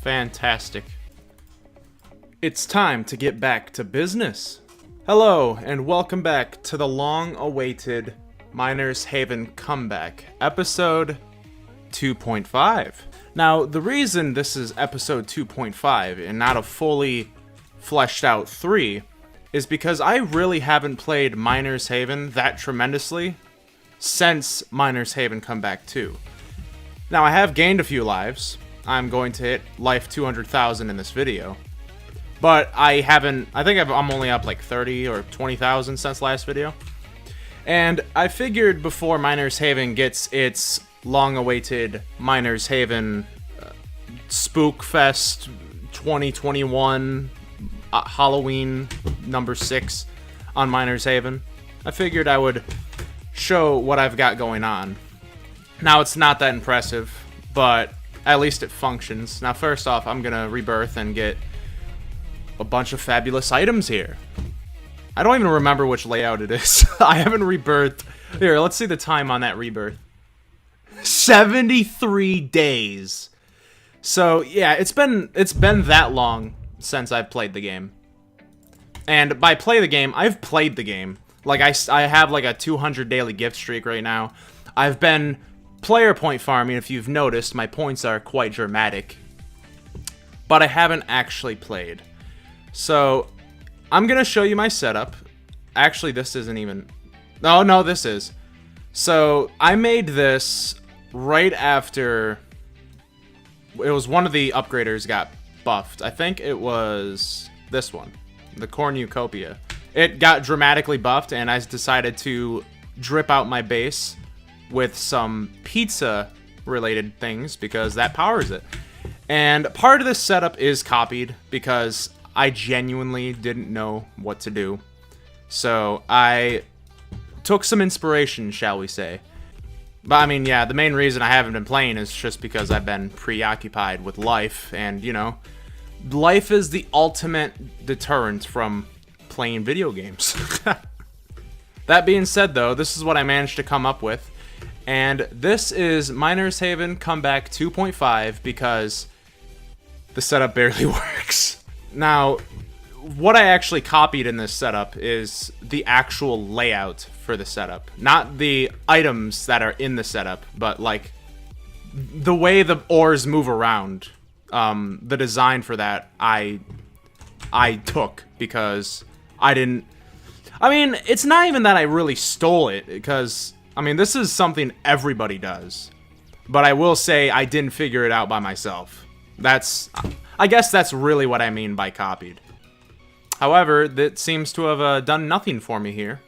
Fantastic. It's time to get back to business. Hello, and welcome back to the long-awaited Miners Haven comeback, episode 2.5. Now, the reason this is episode 2.5 and not a fully fleshed out 3 is because I really haven't played Miners Haven that tremendously since Miners Haven Comeback 2. Now, I have gained a few lives. I'm going to hit life 200,000 in this video. But I think I'm only up like 30 or 20,000 since last video. And I figured before Miners Haven gets its long-awaited Miners Haven Spook Fest 2021 Halloween number 6 on Miners Haven, I figured I would show what I've got going on. Now, it's not that impressive, but at least it functions. Now, first off, I'm gonna rebirth and get a bunch of fabulous items here. I don't even remember which layout it is. I haven't rebirthed. Here, let's see the time on that rebirth. 73 days. So, yeah, it's been that long since I've played the game. And by play the game, I've played the game. Like, I have like a 200 daily gift streak right now. I've been player point farming. If you've noticed, my points are quite dramatic. But I haven't actually played. So, I'm going to show you my setup. Actually, this isn't even... No, this is. So, I made this right after... It was one of the upgraders got buffed. I think it was this one. The Cornucopia. It got dramatically buffed, and I decided to drip out my base with some pizza-related things, because that powers it. And part of this setup is copied, because I genuinely didn't know what to do. So I took some inspiration, shall we say. But I mean, yeah, the main reason I haven't been playing is just because I've been preoccupied with life. And, you know, life is the ultimate deterrent from playing video games. That being said, though, this is what I managed to come up with. And this is Miners Haven Comeback 2.5 because the setup barely works. Now, what I actually copied in this setup is the actual layout for the setup. Not the items that are in the setup, but like the way the ores move around. The design for that I took because I didn't... I mean, it's not even that I really stole it, because, I mean, this is something everybody does. But I will say I didn't figure it out by myself. I guess that's really what I mean by copied. However, that seems to have done nothing for me here.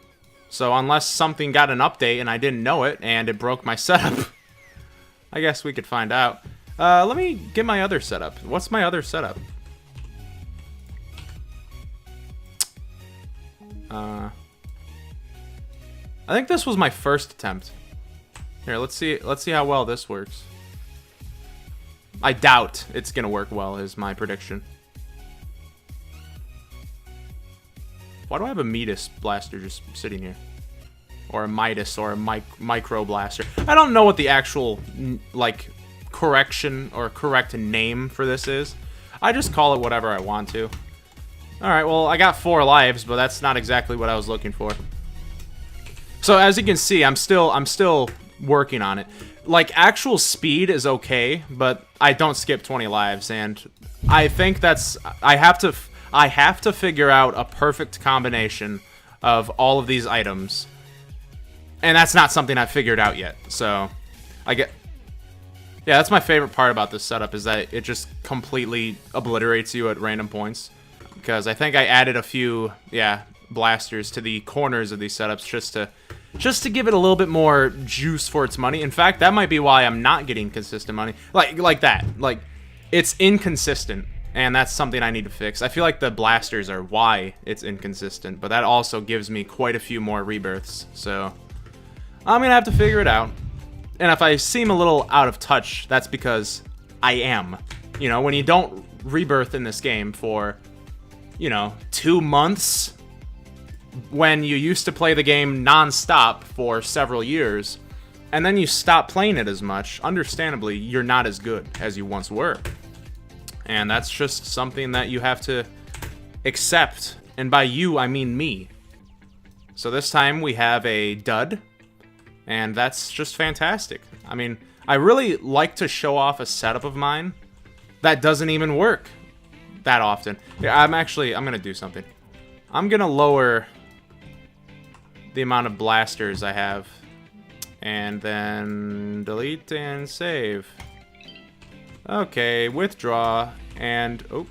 So unless something got an update and I didn't know it and it broke my setup, I guess we could find out. Let me get my other setup. What's my other setup? I think this was my first attempt. Here, let's see how well this works. I doubt it's gonna work well, is my prediction. Why do I have a Midas blaster just sitting here? Or a Midas, or a micro blaster. I don't know what the actual, like, correction or correct name for this is. I just call it whatever I want to. Alright, well, I got 4 lives, but that's not exactly what I was looking for. So, as you can see, I'm still working on it. Like, actual speed is okay, but I don't skip 20 lives, and I think that's... I have to figure out a perfect combination of all of these items. And that's not something I've figured out yet, so... Yeah, that's my favorite part about this setup, is that it just completely obliterates you at random points. Because I think I added a few, blasters to the corners of these setups just to give it a little bit more juice for its money. In fact, that might be why I'm not getting consistent money. Like that. Like, it's inconsistent, and that's something I need to fix. I feel like the blasters are why it's inconsistent, but that also gives me quite a few more rebirths, so I'm gonna have to figure it out. And if I seem a little out of touch, that's because I am. You know, when you don't rebirth in this game for, you know, 2 months, when you used to play the game non-stop for several years, and then you stop playing it as much, understandably, you're not as good as you once were. And that's just something that you have to accept. And by you, I mean me. So this time we have a dud. And that's just fantastic. I mean, I really like to show off a setup of mine that doesn't even work that often. Yeah, I'm gonna do something. I'm gonna lower the amount of blasters I have. And then delete and save. Okay, withdraw, and, oh,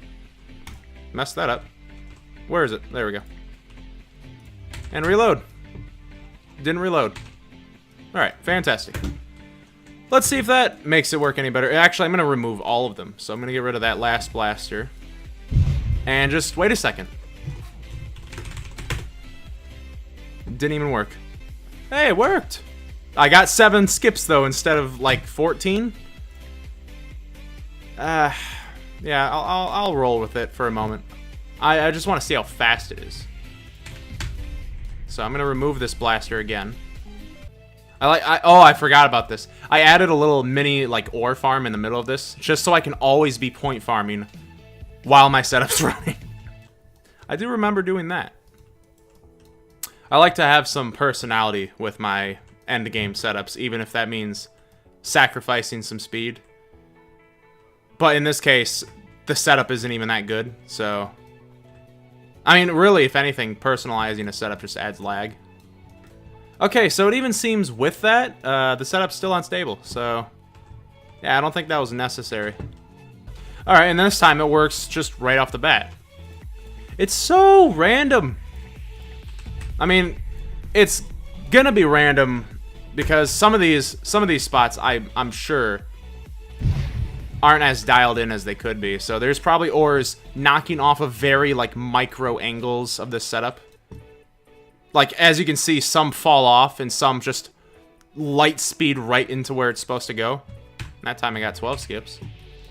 messed that up. Where is it? There we go. And reload. Didn't reload. Alright, fantastic. Let's see if that makes it work any better. Actually, I'm going to remove all of them. So I'm going to get rid of that last blaster. And just wait a second. Didn't even work. Hey, it worked! I got 7 skips, though, instead of, like, 14. Yeah, I'll roll with it for a moment. I just want to see how fast it is. So I'm gonna remove this blaster again. Oh, I forgot about this. I added a little mini like ore farm in the middle of this, just so I can always be point farming while my setup's running. I do remember doing that. I like to have some personality with my end game setups, even if that means sacrificing some speed. But in this case, the setup isn't even that good, so... I mean, really, if anything, personalizing a setup just adds lag. Okay, so it even seems with that, the setup's still unstable, so... Yeah, I don't think that was necessary. Alright, and this time it works just right off the bat. It's so random! I mean, it's gonna be random because some of these spots, I'm sure, aren't as dialed in as they could be. So there's probably ores knocking off of very, like, micro angles of this setup. Like, as you can see, some fall off and some just light speed right into where it's supposed to go. And that time I got 12 skips.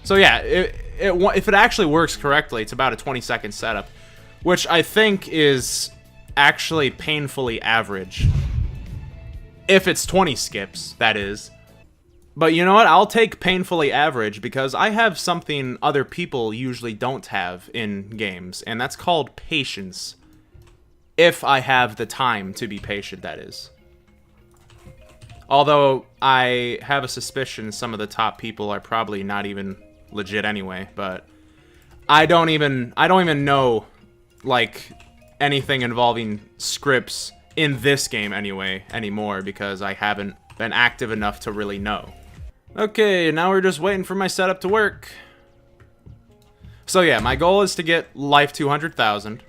So yeah, if it actually works correctly, it's about a 20-second setup, which I think is actually painfully average. If it's 20 skips, that is. But you know what? I'll take painfully average because I have something other people usually don't have in games, and that's called patience. If I have the time to be patient, that is. Although I have a suspicion some of the top people are probably not even legit anyway, but I don't even know like anything involving scripts in this game anymore because I haven't been active enough to really know. Okay, now we're just waiting for my setup to work. So yeah, my goal is to get life 200,000.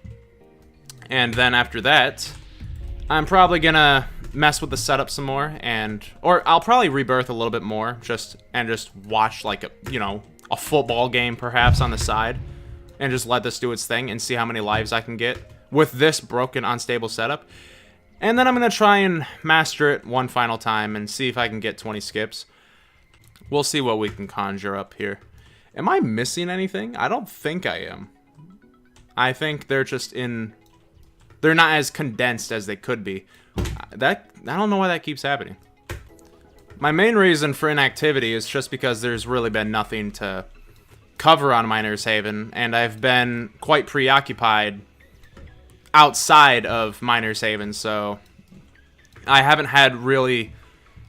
And then after that, I'm probably gonna mess with the setup some more, or I'll probably rebirth a little bit more, just watch like a football game perhaps on the side, and just let this do its thing and see how many lives I can get with this broken, unstable setup. And then I'm gonna try and master it one final time and see if I can get 20 skips. We'll see what we can conjure up here. Am I missing anything? I don't think I am. I think they're just they're not as condensed as they could be. I don't know why that keeps happening. My main reason for inactivity is just because there's really been nothing to cover on Miner's Haven, and I've been quite preoccupied outside of Miner's Haven, so I haven't had really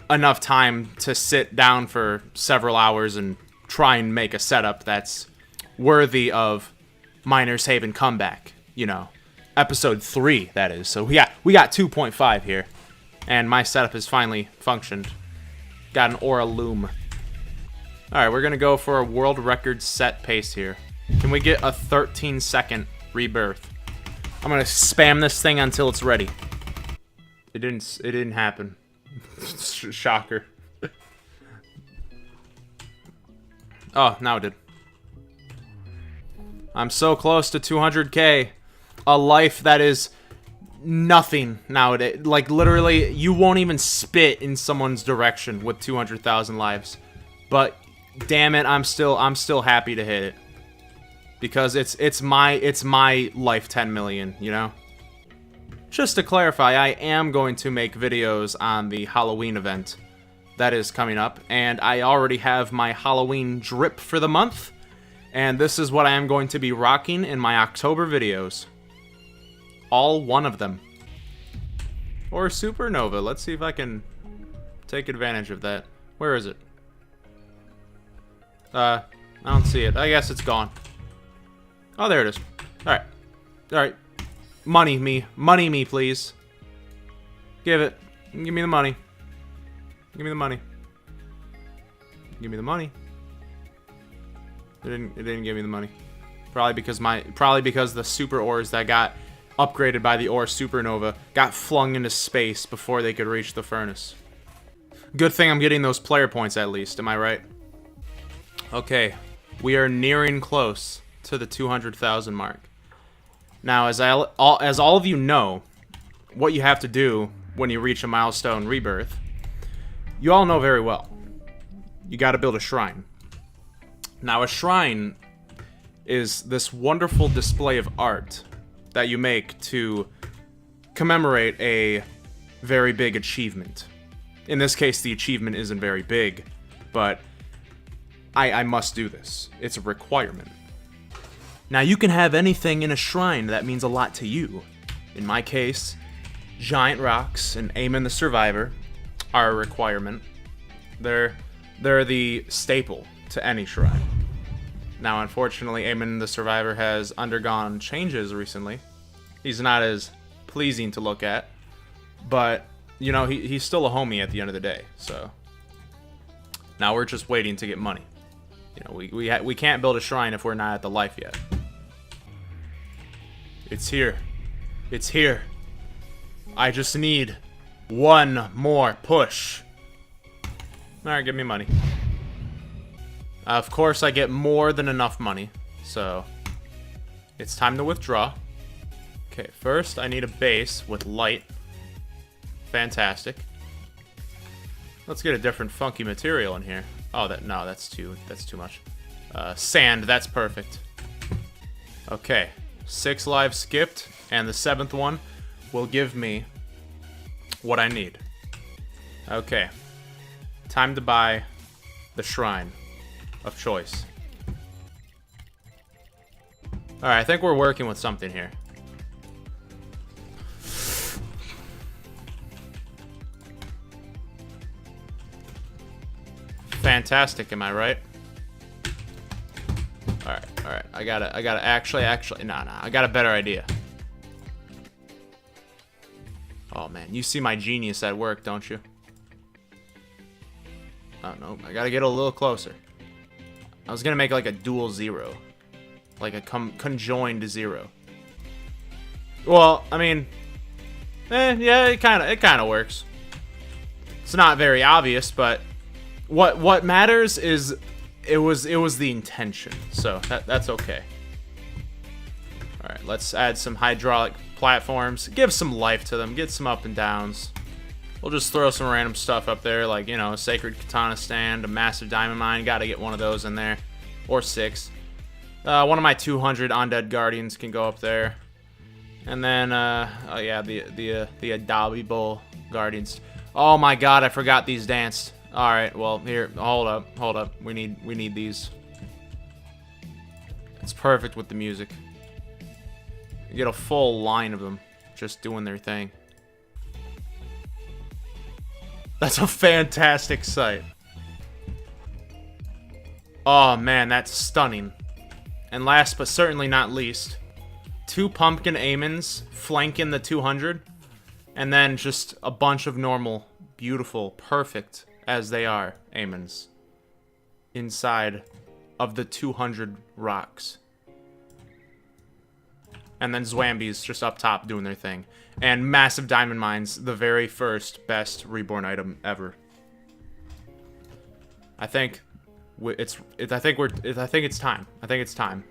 enough time to sit down for several hours and try and make a setup that's worthy of Miner's Haven comeback, episode 3, that is. So we got 2.5 here, and my setup has finally functioned. Got an aura loom. Alright, we're gonna go for a world record set pace here. Can we get a 13-second rebirth? I'm gonna spam this thing until it's ready. It didn't happen. Shocker. Oh, now it did. I'm so close to 200k. A life that is nothing nowadays. Like, literally, you won't even spit in someone's direction with 200,000 lives. But damn it, I'm still happy to hit it. Because it's my life 10 million, Just to clarify, I am going to make videos on the Halloween event that is coming up, and I already have my Halloween drip for the month, And this is what I am going to be rocking in my October videos. All one of them. Or supernova. Let's see if I can take advantage of that. Where is it? I don't see it. I guess it's gone. Oh, there it is. Alright. Alright. Money me, please. Give it. Give me the money. Give me the money. Give me the money. It didn't give me the money. Probably because the super ores that got upgraded by the ore supernova got flung into space before they could reach the furnace. Good thing I'm getting those player points at least, am I right? Okay, we are nearing close to the 200,000 mark. Now, as all of you know, what you have to do when you reach a milestone rebirth, you all know very well. You gotta build a shrine. Now, a shrine is this wonderful display of art that you make to commemorate a very big achievement. In this case, the achievement isn't very big, but I must do this. It's a requirement. Now, you can have anything in a shrine that means a lot to you. In my case, giant rocks and Aemon the Survivor are a requirement. They're the staple to any shrine. Now, unfortunately, Aemon the Survivor has undergone changes recently. He's not as pleasing to look at, but, you know, he's still a homie at the end of the day, so. Now we're just waiting to get money. You know, we can't build a shrine if we're not at the life yet. It's here. It's here. I just need one more push. Alright, give me money. Of course, I get more than enough money, so it's time to withdraw. Okay, first I need a base with light. Fantastic. Let's get a different funky material in here. Oh, that's too much. Sand, that's perfect. Okay, 6 lives skipped, and the 7th one will give me what I need. Okay, time to buy the shrine of choice. Alright, I think we're working with something here. Fantastic, am I right? Alright, I gotta actually, nah, I got a better idea. Oh man, you see my genius at work, don't you? Oh no, I gotta get a little closer. I was gonna make like a dual 0. Like a conjoined 0. Well, I mean, yeah, it kinda works. It's not very obvious, but what matters is it was the intention, so that's okay. All right, let's add some hydraulic platforms, give some life to them, get some up and downs. We'll just throw some random stuff up there, like, you know, a sacred katana stand, a massive diamond mine. Got to get one of those in there, or 6. One of my 200 undead guardians can go up there, and then oh yeah, the adobable guardians. Oh my god, I forgot these danced. All right, well, here, hold up. We need these. It's perfect with the music. You get a full line of them just doing their thing. That's a fantastic sight. Oh man, that's stunning. And last but certainly not least, 2 pumpkin Aemons flanking the 200, and then just a bunch of normal, beautiful, perfect as they are Aemons inside of the 200 rocks. And then Zwambies just up top doing their thing. And massive diamond mines, the very first best reborn item ever. I think it's time. I think it's time.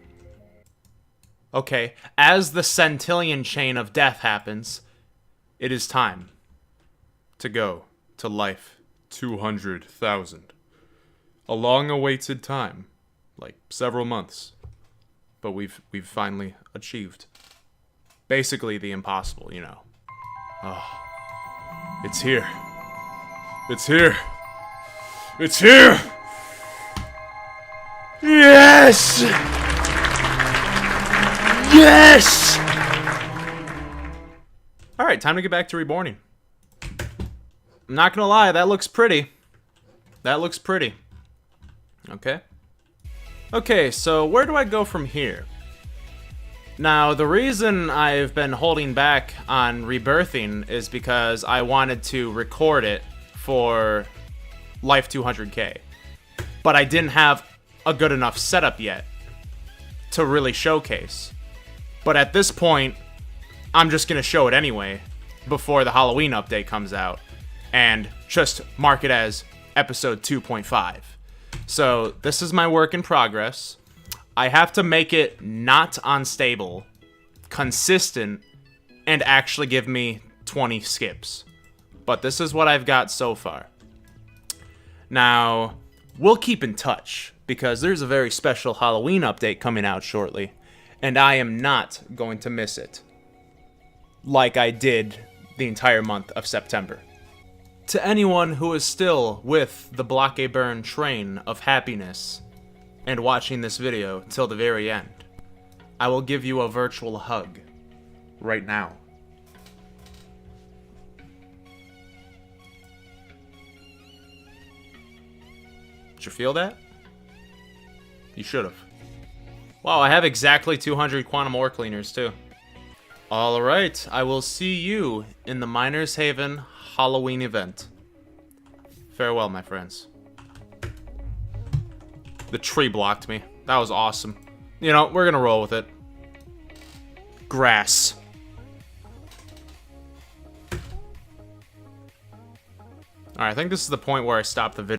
Okay, as the centillion chain of death happens, it is time to go to life 200,000. A long-awaited time, like several months, but we've finally achieved basically the impossible, you know. Oh, it's here. It's here. It's here. Yes! Yes! Yes! Alright, time to get back to reborning. I'm not gonna lie, that looks pretty. That looks pretty. Okay. Okay, so where do I go from here? Now, the reason I've been holding back on rebirthing is because I wanted to record it for Life 200K. But I didn't have a good enough setup yet to really showcase. But at this point, I'm just gonna show it anyway before the Halloween update comes out and just mark it as episode 2.5. So this is my work in progress. I have to make it not unstable, consistent, and actually give me 20 skips. But this is what I've got so far. Now, we'll keep in touch because there's a very special Halloween update coming out shortly, and I am not going to miss it like I did the entire month of September. To anyone who is still with the Block A Burn train of happiness and watching this video till the very end, I will give you a virtual hug right now. Did you feel that? You should have. Wow, I have exactly 200 quantum ore cleaners too. Alright, I will see you in the Miners Haven Halloween event. Farewell, my friends. The tree blocked me. That was awesome. You know, we're gonna roll with it. Grass. Alright, I think this is the point where I stop the video.